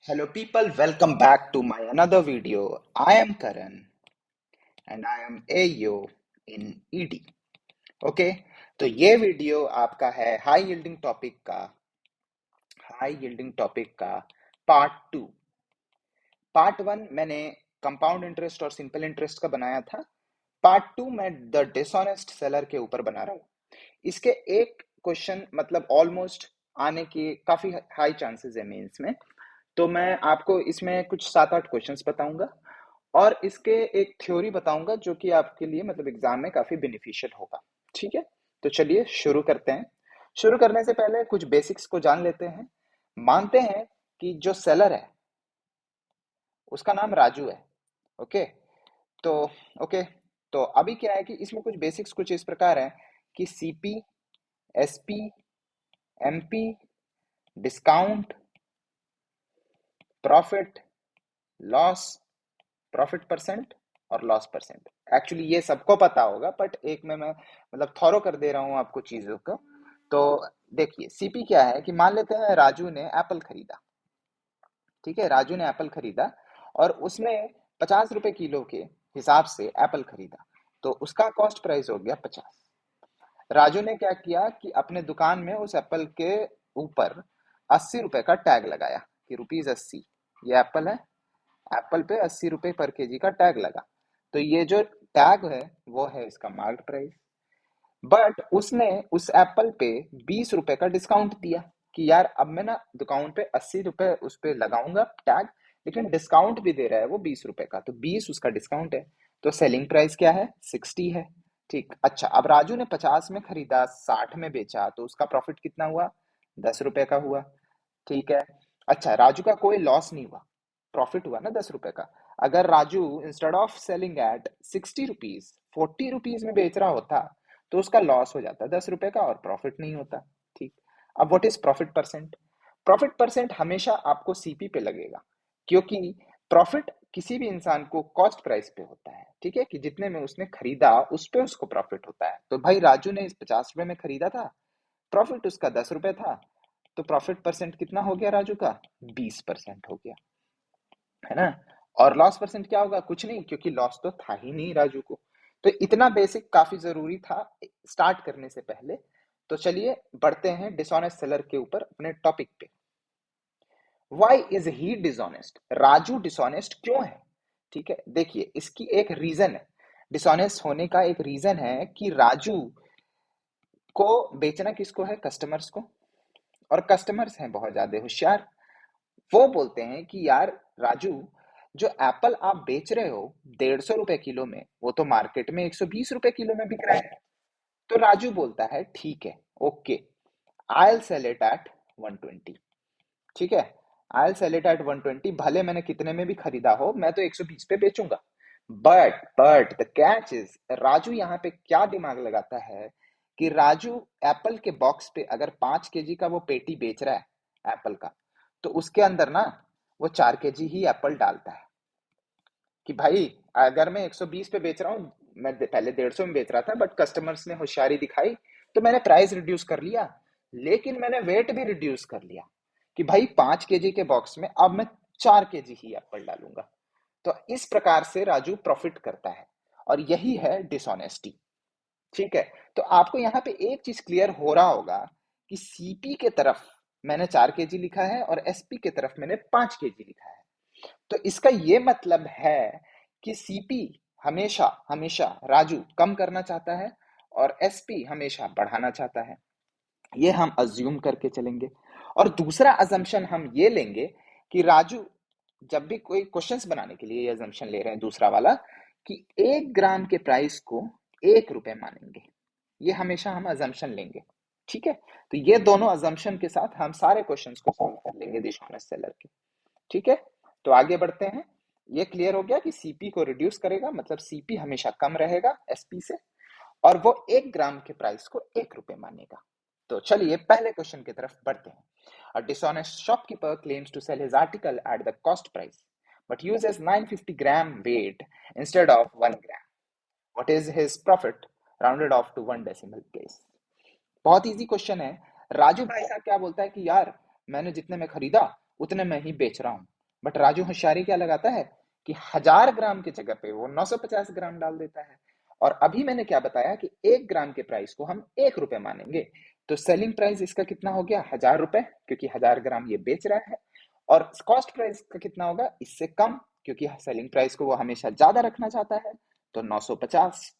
Hello people, welcome back to my another video. I am Karan and I am AO in ED. Okay तो ये video आपका है high yielding topic का part two. Part one मैंने compound interest और simple interest का बनाया था। पार्ट टू मैं द डिसऑनेस्ट सेलर के ऊपर बना रहा हूँ। इसके एक क्वेश्चन मतलब ऑलमोस्ट आने की काफी हाई चांसेस है मेंस में। तो मैं आपको इसमें कुछ 7-8 क्वेश्चंस बताऊंगा और इसके एक थ्योरी बताऊंगा जो कि आपके लिए मतलब एग्जाम में काफी बेनिफिशियल होगा। ठीक है, तो चलिए शुरू करते हैं। शुरू करने से पहले कुछ बेसिक्स को जान लेते हैं। मानते हैं कि जो सेलर है उसका नाम राजू है। ओके, तो ओके तो अभी क्या है कि इसमें कुछ बेसिक्स कुछ इस प्रकार है कि CP, SP, MP, discount, profit, loss, profit percent और लॉस परसेंट। एक्चुअली ये सबको पता होगा बट एक में मैं मतलब थॉरो कर दे रहा हूँ आपको चीजों को। तो देखिए सीपी क्या है कि मान लेते हैं राजू ने एप्पल खरीदा। ठीक है, राजू ने एप्पल खरीदा और उसने 50 रुपए किलो के हिसाब से एप्पल खरीदा, तो उसका कॉस्ट प्राइस हो गया 50। राजू ने क्या किया कि अपने दुकान में उस एप्पल के ऊपर 80 रुपए का टैग लगाया कि ₹80। ये एप्पल है, एप्पल पे 80 रुपए पर केजी का टैग लगा। तो ये जो टैग है वो है इसका मार्केट प्राइस। बट उसने उस एप्पल पे 20 रुपए का डिस्काउंट दिया कि यार अब मैं ना दुकान पे 80 रुपए उस पे लगाऊंगा टैग, लेकिन डिस्काउंट भी दे रहा है वो 20 रुपए का, तो 20 उसका डिस्काउंट है। तो सेलिंग प्राइस क्या है? 60 है। ठीक, अच्छा अब राजू ने 50 में खरीदा, 60 में बेचा, तो उसका प्रॉफिट कितना हुआ? 10 रुपए का हुआ। ठीक है, अच्छा राजू का कोई लॉस नहीं हुआ, प्रॉफिट हुआ ना 10 रुपए का। अगर Raju instead of selling at 60 rupees 40 rupees में बेच रहा होता तो उसका लॉस हो जाता 10 रुपए का और प्रॉफिट नहीं होता। ठीक, अब what is profit percent? Profit percent हमेशा आपको सीपी पे लगेगा, क्योंकि प्रॉफिट किसी भी इंसान को कॉस्ट प्राइस पे होता है। ठीक है, कि जितने में उसने खरीदा उस पे उसको प्रॉफिट होता है। तो भाई राजू ने इस 50 रुपए में खरीदा था, प्रॉफिट उसका 10 रुपए था, तो प्रॉफिट परसेंट कितना हो गया राजू का? 20% हो गया, है ना। और लॉस परसेंट क्या होगा? कुछ नहीं, क्योंकि लॉस तो था ही नहीं राजू को। तो इतना बेसिक काफी जरूरी था स्टार्ट करने से पहले। तो चलिए बढ़ते हैं डिसऑनेस्ट सेलर के ऊपर अपने टॉपिक पे। Why is he dishonest? Raju dishonest क्यों है? ठीक है, देखिए इसकी एक रीजन है। डिसऑनेस्ट होने का एक रीजन है कि राजू को बेचना किसको है? कस्टमर्स को। और कस्टमर्स हैं बहुत ज्यादा होशियार। वो बोलते हैं कि यार राजू, जो एप्पल आप बेच रहे हो 150 रुपए किलो में, वो तो मार्केट में 120 रुपए किलो में बिक रहा है। तो राजू बोलता है ठीक है, okay, I will sell it at 120। ठीक है, I will sell it at 120, भले मैंने कितने में भी खरीदा हो मैं तो 120 पे बेचूंगा। But the catch is, Raju यहाँ पे क्या दिमाग लगाता है कि राजू एप्पल के बॉक्स पे अगर 5 केजी का वो पेटी बेच रहा है एप्पल का, तो उसके अंदर ना वो 4 केजी ही एप्पल डालता है। कि भाई अगर मैं 120 पे बेच रहा हूँ, मैं पहले 150 में बेच रहा था बट कस्टमर्स ने होशियारी दिखाई तो मैंने प्राइस रिड्यूस कर लिया, लेकिन मैंने वेट भी रिड्यूस कर लिया कि भाई 5 केजी के बॉक्स में अब मैं 4 केजी ही एप्पल डालूंगा। तो इस प्रकार से राजू प्रॉफिट करता है और यही है डिसऑनेस्टी। ठीक है, तो आपको यहाँ पे एक चीज क्लियर हो रहा होगा कि सीपी के तरफ मैंने 4 केजी लिखा है और एसपी के तरफ मैंने 5 केजी लिखा है। तो इसका ये मतलब है कि सीपी हमेशा हमेशा राजू कम करना चाहता है और एसपी हमेशा बढ़ाना चाहता है। ये हम अज्यूम करके चलेंगे। और दूसरा अजम्पशन हम ये लेंगे कि राजू, जब भी कोई क्वेश्चंस बनाने के लिए ये अजम्पशन ले रहे हैं दूसरा वाला, कि 1 ग्राम के प्राइस को 1 रुपए मानेंगे। ये हमेशा हम अजम्पशन लेंगे। ठीक है, तो ये दोनों अजम्पशन के साथ हम सारे क्वेश्चंस को सॉल्व कर लेंगे डिसऑनेस्ट सेलर के। ठीक है, तो आगे बढ़ते हैं। ये क्लियर हो गया कि सीपी को रिड्यूस करेगा, मतलब सीपी हमेशा कम रहेगा एसपी से, और वो 1 ग्राम के प्राइस को 1 रुपए मानेगा। तो चलिए पहले क्वेश्चन की तरफ बढ़ते हैं। A dishonest shopkeeper claims to sell his article at the cost price but uses 950 gram weight instead of 1 gram. What is his profit rounded off to 1 decimal place? बहुत इजी क्वेश्चन है। राजू भाई साहब क्या बोलता है कि यार मैंने जितने में खरीदा उतने में ही बेच रहा हूँ, बट राजू होशियारी क्या लगाता है कि 1000 ग्राम की जगह पे वो 950 ग्राम डाल देता है। और अभी मैंने क्या बताया कि 1 ग्राम के प्राइस को हम 1 रुपए मानेंगे। तो सेलिंग प्राइस इसका कितना हो गया, 1000 रुपए, क्योंकि 1000 ग्राम ये बेच रहा है। और कॉस्ट प्राइस का कितना होगा, इससे कम, क्योंकि सेलिंग प्राइस को वो हमेशा ज्यादा रखना चाहता है, तो 950।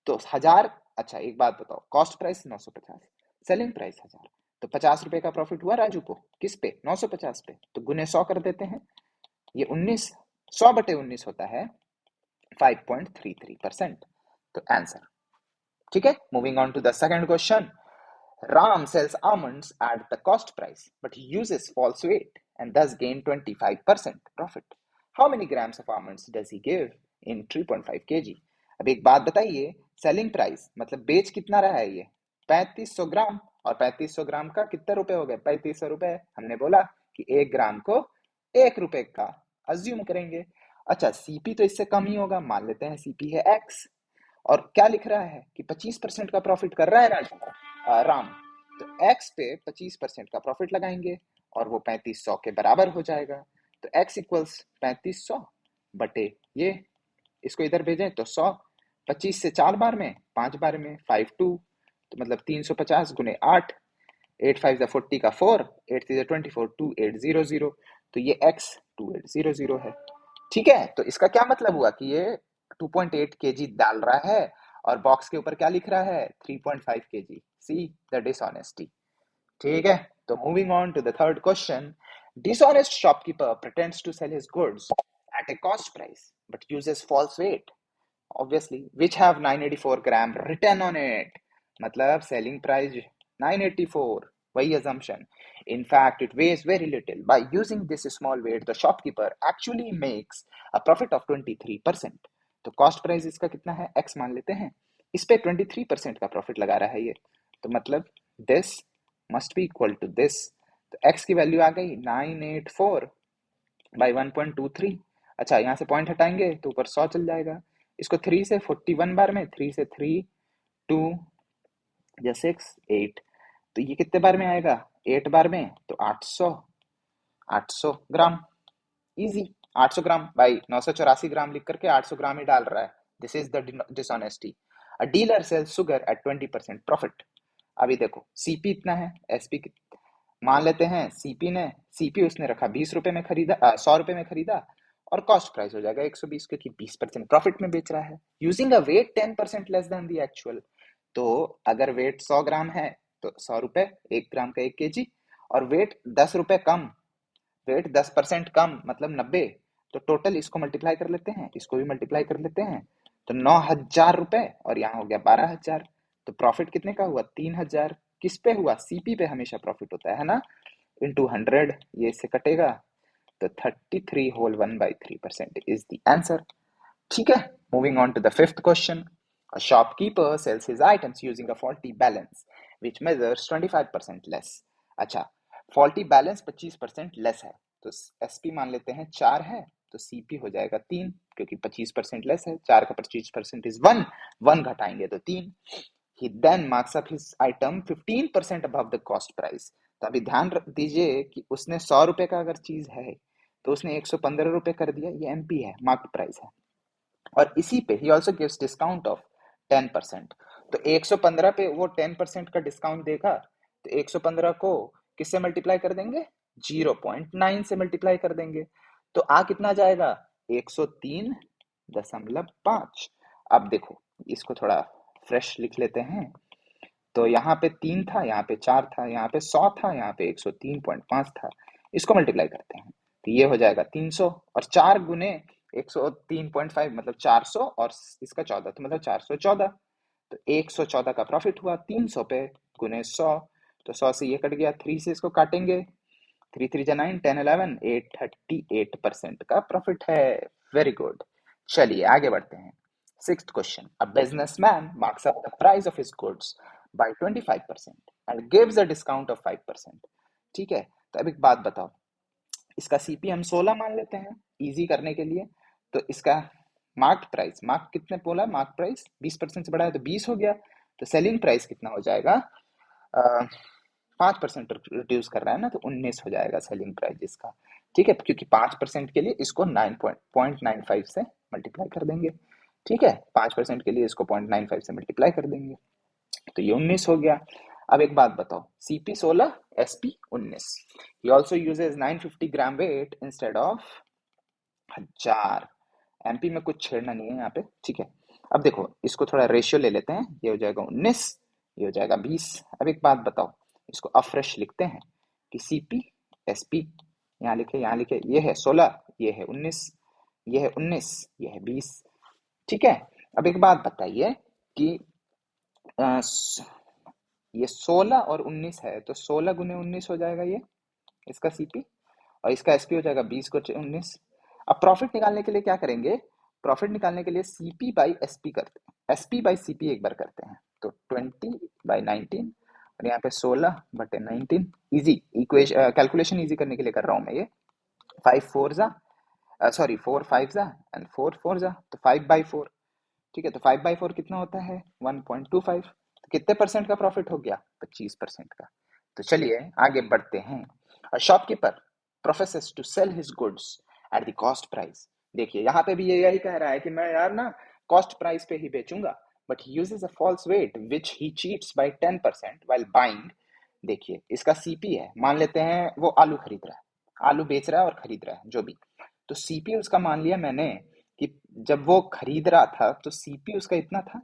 तो 1000, अच्छा एक बात बताओ, कॉस्ट प्राइस 950, सेलिंग प्राइस 1000, तो 50 रुपए का प्रॉफिट हुआ राजू को, किस पे, 950 पे। तो गुने 100 कर देते हैं, ये 19, 100/19 होता है 5.33%। तो आंसर, ठीक है। Moving on to the second question. Ram sells almonds at the cost price, but he uses false weight and thus gain 25% profit. How many grams of almonds does he give in 3.5 kg? अब एक बात बताइए, selling price मतलब बेच कितना रहा है ये, 3500 ग्राम, और 3500 ग्राम का कितने रुपए हो गए, 3500 रुपए। हमने बोला कि 1 ग्राम को 1 रुपए का अज्यूम करेंगे। अच्छा, सीपी तो इससे कम ही होगा, मान लेते हैं सीपी है एक्स। और क्या लिख रहा है कि 25% का प्रॉफिट कर रहा है राजू, राम। तो x पे 25% का प्रॉफिट लगाएंगे और वो 3500 के बराबर हो जाएगा। तो x इक्वल्स 3500 बटे ये, इसको इधर भेजें तो 100, 25 से 4 बार में, 5 बार में 52, तो मतलब 350 गुने 8, 8 5 40 का 4, 8 3 24, 2800। तो ये x 2800 है। ठीक है, तो इसका क्या मतलब हुआ कि ये 2.8 केजी डाल रहा है और बॉक्स के ऊपर क्या लिख रहा है, 3.5 केजी। See the dishonesty. ठीक है, तो moving on to the third question. Dishonest shopkeeper pretends to sell his goods at a cost price but uses false weight, obviously, which have 984 gram written on it। मतलब selling price 984, वही assumption। In fact, it weighs very little. By using this small weight, the shopkeeper actually makes a profit of 23%। तो cost price इसका कितना है, x मान लेते हैं, इस पे 23% का प्रॉफिट लगा रहा है ये। तो मतलब this must be equal to this। तो x की वैल्यू आ गई 984 बाई 1.23। अच्छा, यहाँ से पॉइंट हटाएंगे तो ऊपर 100 चल जाएगा। इसको 3 से 41 बार में, 3 से 3, 2 या 6, 8, तो ये कितने बार में आएगा, 8 बार में, तो 800, 800 ग्राम। इजी, 800 ग्राम बाई 984 ग्राम लिख करके 800 ग्राम ही डाल रहा है। This is the dishonesty. A dealer sells sugar at 20% profit. अभी देखो सीपी इतना है, एसपी मान लेते हैं, सीपी उसने रखा 20 रुपए में खरीदा, 100 रुपए में खरीदा, और कॉस्ट प्राइस हो जाएगा 120, क्योंकि 20% प्रॉफिट में बेच रहा है। Using a weight 10% less than the actual. तो अगर वेट 100 ग्राम है तो 100 रुपए, 1 ग्राम का 1 केजी, और वेट 10 रुपए कम, वेट 10% कम मतलब 90। तो टोटल इसको मल्टीप्लाई कर लेते हैं, इसको भी मल्टीप्लाई कर लेते हैं, तो 9,000 रुपए, और यहाँ हो गया 12,000। तो प्रॉफिट कितने का हुआ, 3,000। किस पे हुआ, सीपी पे हमेशा प्रॉफिट होता है ना, इंटू 100, ये इससे कटेगा, तो 33 होल 1/3% इज द आंसर। ठीक है, moving on to the fifth question. A shopkeeper sells his items using a faulty balance which measures 25% less। अच्छा, faulty balance 25% लेस है, तो एसपी मान लेते हैं 4 है, तो सीपी हो जाएगा 3, क्योंकि 25% लेस है, 4 का 25% इज 1, 1 घटाएंगे तो 3। He then marks up his item 15% above the cost price। तो अभी ध्यान दीजिए कि उसने 100 रुपए का अगर चीज है तो उसने 115 रुपए कर दिया, ये एमपी है, मार्क्ड प्राइस है। और इसी पे he also gives discount of 10%। तो 115 पे वो 10% का डिस्काउंट देगा, तो 115 को किससे मल्टीप्लाई कर देंगे, 0.9 से मल्टीप्लाई कर देंगे, तो आ कितना जाएगा, 103.5। अब देखो, इसको थोड़ा फ्रेश लिख लेते हैं। तो यहाँ पे 3 था, यहाँ पे 4 था, यहाँ पे 100 था, यहाँ पे 103.5 था। इसको मल्टीप्लाई करते हैं तो ये हो जाएगा 300, और 4 गुने 103.5 मतलब 400, और इसका 14, तो मतलब 414। तो 114 का प्रॉफिट हुआ 300 पे, गुने 100, तो 100 से ये कट गया, 3 से इसको काटेंगे, 3 3 जा 9, 10 11, 838% का प्रॉफिट है। Very good. चलिए आगे बढ़ते हैं। Sixth question. A businessman marks up the price of his goods by 25% and gives a discount of 5%। ठीक है, तो अब एक बात बताओ, इसका सीपी हम 16 मान लेते हैं इजी करने के लिए। तो इसका मार्क प्राइस, मार्क कितने बोला, मार्क प्राइस 20% से बढ़ा है तो 20 हो गया। तो सेलिंग प्राइस कितना हो जाएगा, 5% रिड्यूस कर रहा है ना, तो 19 हो जाएगा सेलिंग प्राइस इसका। ठीक है, क्योंकि 5% के लिए इसको 9.95 से मल्टीप्लाई कर देंगे। ठीक है, 5% के लिए इसको 0.95 से मल्टीप्लाई कर देंगे, तो ये 19 हो गया। अब एक बात बताओ, CP 16, SP 19। He also uses 950 gram weight instead of 1000। MP में कुछ छेड़ना नहीं है यहाँ पे, ठीक है। अब देखो, इसको थोड़ा रेशियो ले लेते हैं, ये हो जाएगा 19, ये हो जाएगा 20। अब एक बात बताओ, इसको अफ्रेश लिखते हैं कि सीपी एसपी, यहाँ लिखे, यहाँ लिखे, ये है 16, ये है 19, ये है 19, ये है 20। ठीक है। अब एक बात बताइए कि अ, ये 16 और 19 है, तो 16 गुने 19 हो जाएगा ये इसका सीपी, और इसका एसपी हो जाएगा 20 को 19। अब प्रॉफिट निकालने के लिए क्या करेंगे, प्रॉफिट निकालने के लिए सीपी बाई एसपी करते हैं, एसपी बाई सीपी एक बार करते हैं, तो 20/19, और यहाँ पे 16/19। इजी इक्वेशन, कैलकुलेशन इजी करने के लिए कर रहा हूँ मैं ये। 5 4 जा, सॉरी 4 5 जा एंड 4 4 जा, तो 5/4। ठीक है, तो 5/4 कितना होता है, 1.25। तो कितने परसेंट का प्रॉफिट हो गया, 25% का। तो चलिए आगे बढ़ते हैं। A shopkeeper professes to sell his goods at the cost price. देखिए यहाँ पे भी ये यही कह रहा है कि मैं यार ना कॉस्ट प्राइस पे ही बेचूंगा, but he uses a false weight which he cheats by 10% while buying. देखिए इसका सीपी है, मान लेते हैं वो आलू खरीद रहा है, आलू बेच रहा है और खरीद रहा है जो भी, तो सीपी उसका मान लिया मैंने कि जब वो खरीद रहा था तो सीपी उसका इतना था,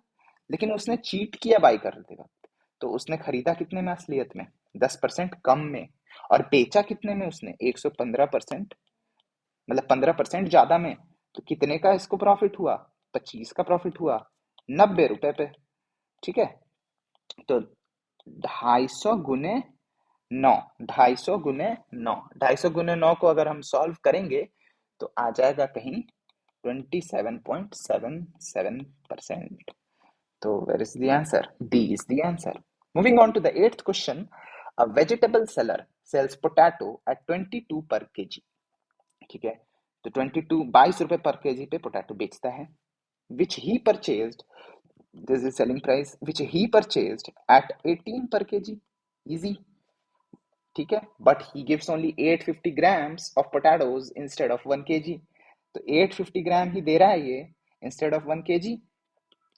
लेकिन उसने चीट किया बाई करते वक्त, तो उसने खरीदा कितने में असलियत में, 10% कम में, और बेचा कितने में उसने, 115%, मतलब 15% ज्यादा में। तो कितने का इसको प्रॉफिट हुआ, 25 का प्रॉफिट हुआ, 90 रुपए पे। ठीक है, तो 250 गुने 9, 250 गुने 9 को अगर हम सॉल्व करेंगे तो आ जाएगा कहीं 27.77%. So where is the answer? D is the answer. Moving on to the eighth question. A vegetable seller sells potato at 22 per kg. ठीक है, तो 22 रुपए पर केजी पे पोटैटो बेचता है, which he purchased, this is selling price, which he purchased at 18 per kg. Easy. ठीक है, but he gives only 850 grams of potatoes instead of 1 kg। तो 850 ग्राम ही दे रहा है ये इंस्टेड ऑफ 1 kg,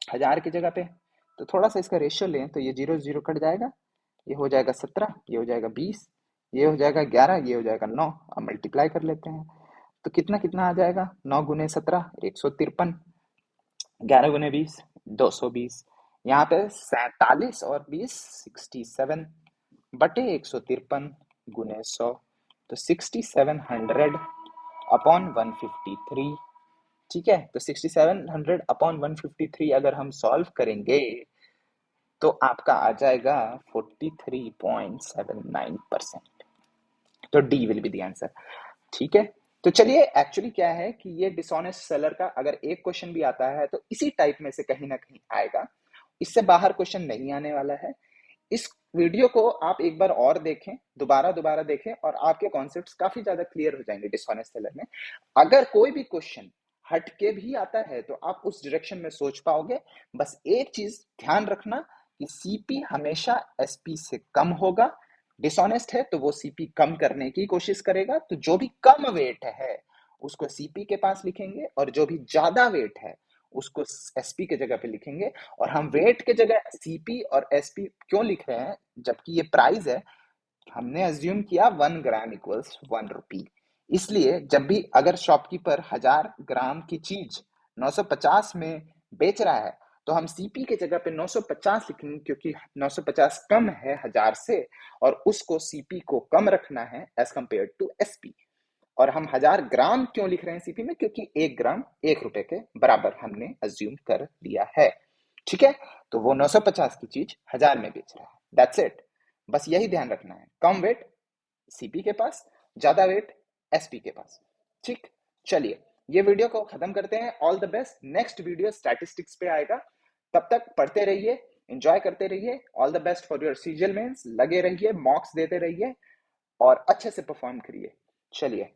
1000 की जगह पे। तो थोड़ा सा इसका रेशियो लें तो ये 0 0 कट जाएगा, ये हो जाएगा 17, ये हो जाएगा 20, ये हो जाएगा 11, ये हो जाएगा 9। अब मल्टीप्लाई कर लेते हैं, तो कितना कितना आ जाएगा, 9 गुने 17 153, 11 गुने 20 220, यहाँ पे 47 और 20 67 बटे 153 गुने 100, तो 6700 अपॉन 153। ठीक है, तो 6700 अपॉन 153 अगर हम सॉल्व करेंगे तो आपका आ जाएगा 43.79%। तो D will be the answer. ठीक है, तो चलिए एक्चुअली क्या है कि ये डिसऑनेस्ट सेलर का अगर एक क्वेश्चन भी आता है तो इसी टाइप में से कहीं ना कहीं आएगा, इससे बाहर क्वेश्चन नहीं आने वाला है। इस वीडियो को आप एक बार और देखें, दोबारा दोबारा देखें, और आपके कॉन्सेप्ट्स काफी ज्यादा क्लियर हो जाएंगे डिसऑनेस्ट सेलर में। अगर कोई भी क्वेश्चन हट के भी आता है तो आप उस डायरेक्शन में सोच पाओगे। बस एक चीज ध्यान रखना कि सीपी हमेशा एसपी से कम होगा। डिसऑनेस्ट है तो वो सीपी कम करने की कोशिश करेगा, तो जो भी कम वेट है उसको सीपी के पास लिखेंगे, और जो भी ज्यादा वेट है उसको एसपी के जगह पे लिखेंगे। और हम वेट के जगह सीपी और एसपी क्यों लिख रहे हैं जबकि ये प्राइस है, हमने अज्यूम किया 1 ग्राम इक्वल्स 1 रुपी। इसलिए जब भी अगर शॉपकीपर 1000 ग्राम की चीज 950 में बेच रहा है तो हम सीपी के जगह पे 950 लिखेंगे, क्योंकि 950 कम है 1000 से, और उसको सीपी को कम रखना है एज कंपेयर टू एसपी। और हम 1000 ग्राम क्यों लिख रहे हैं सीपी में, क्योंकि 1 ग्राम 1 रुपए के बराबर हमने अज्यूम कर लिया है। ठीक है, तो वो 950 की चीज 1000 में बेच रहा है, दैट्स इट। बस यही ध्यान रखना है, कम वेट सीपी के पास, ज्यादा वेट एसपी के पास। ठीक, चलिए ये वीडियो को खत्म करते हैं। All the best, next video statistics पे आएगा, तब तक पढ़ते रहिए, एंजॉय करते रहिए। All the best for your CGL mains, लगे रहिए, मॉक्स देते रहिए और अच्छे से परफॉर्म करिए। चलिए